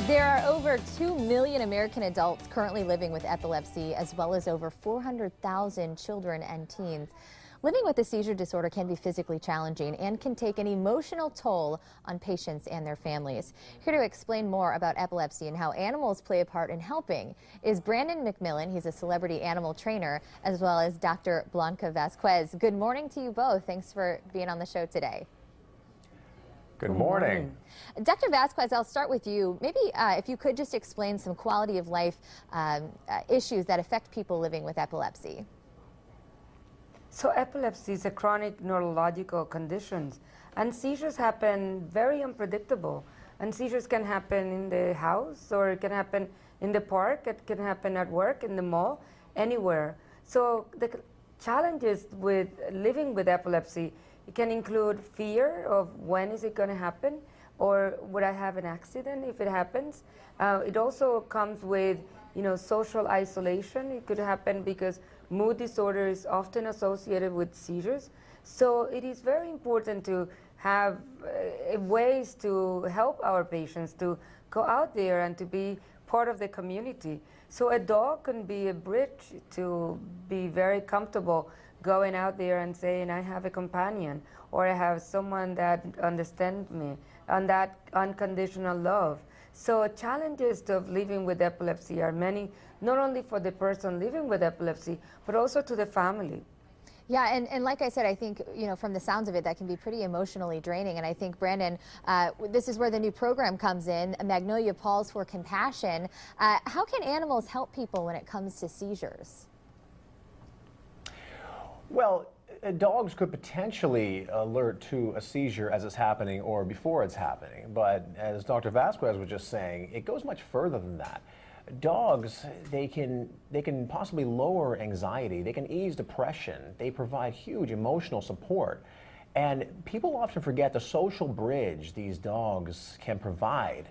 There are over 2 million American adults currently living with epilepsy, as well as over 400,000 children and teens. Living with a seizure disorder can be physically challenging and can take an emotional toll on patients and their families. Here to explain more about epilepsy and how animals play a part in helping is Brandon McMillan. He's a celebrity animal trainer, as well as Dr. Blanca Vasquez. Good morning to you both. Thanks for being on the show today. Good morning. Dr. Vasquez, I'll start with you. Maybe if you could just explain some quality of life issues that affect people living with epilepsy. So epilepsy is a chronic neurological condition, and seizures happen very unpredictable. And seizures can happen in the house, or it can happen in the park, it can happen at work, in the mall, anywhere. So the challenges with living with epilepsy, it can include fear of when is it going to happen, or would I have an accident if it happens. It also comes with, social isolation. It could happen because mood disorder is often associated with seizures. So it is very important to have ways to help our patients to go out there and to be part of the community. So a dog can be a bridge to be very comfortable going out there and saying, I have a companion, or I have someone that understands me, and that unconditional love. So challenges of living with epilepsy are many, not only for the person living with epilepsy, but also to the family. Yeah, and like I said, I think, from the sounds of it, that can be pretty emotionally draining. And I think, Brandon, this is where the new program comes in, Magnolia Paws for Compassion. How can animals help people when it comes to seizures? Well, dogs could potentially alert to a seizure as it's happening or before it's happening. But as Dr. Vasquez was just saying, it goes much further than that. Dogs, they can possibly lower anxiety, they can ease depression, they provide huge emotional support. And people often forget the social bridge these dogs can provide.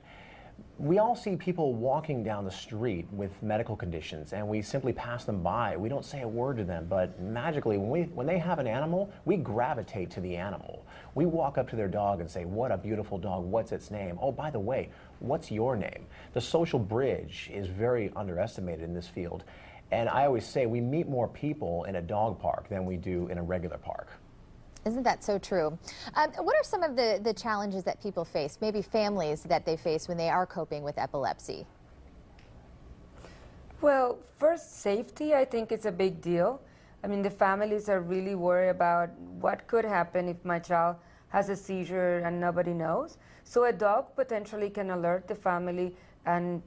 We all see people walking down the street with medical conditions, and we simply pass them by. We don't say a word to them, but magically, when they have an animal, we gravitate to the animal. We walk up to their dog and say, what a beautiful dog, what's its name? Oh, by the way, what's your name? The social bridge is very underestimated in this field. And I always say we meet more people in a dog park than we do in a regular park. Isn't that so true? What are some of the challenges that people face, maybe families that they face when they are coping with epilepsy? Well, first, safety, I think, is a big deal. I mean, the families are really worried about what could happen if my child has a seizure and nobody knows. So a dog potentially can alert the family and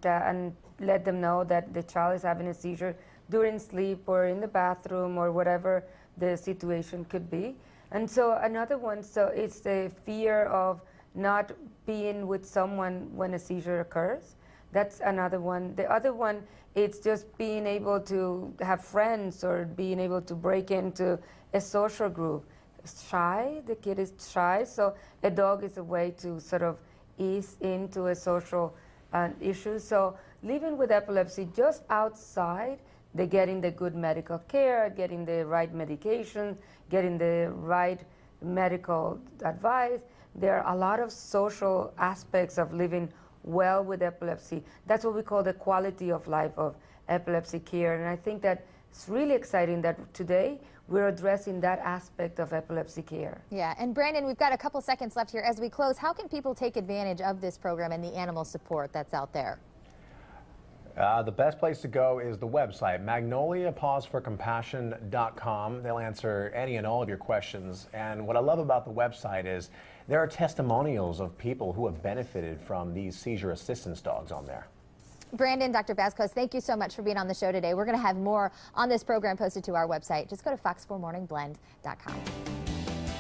let them know that the child is having a seizure during sleep or in the bathroom or whatever the situation could be. And so another one, so it's the fear of not being with someone when a seizure occurs. That's another one. The other one, it's just being able to have friends or being able to break into a social group. Shy, the kid is shy, so a dog is a way to sort of ease into a social issue. So living with epilepsy just outside, they're getting the good medical care, getting the right medication, getting the right medical advice. There are a lot of social aspects of living well with epilepsy. That's what we call the quality of life of epilepsy care. And I think that it's really exciting that today we're addressing that aspect of epilepsy care. Yeah, and Brandon, we've got a couple seconds left here as we close. How can people take advantage of this program and the animal support that's out there? The best place to go is the website, magnoliapawsforcompassion.com. They'll answer any and all of your questions. And what I love about the website is there are testimonials of people who have benefited from these seizure assistance dogs on there. Brandon, Dr. Vasquez, thank you so much for being on the show today. We're going to have more on this program posted to our website. Just go to fox4morningblend.com.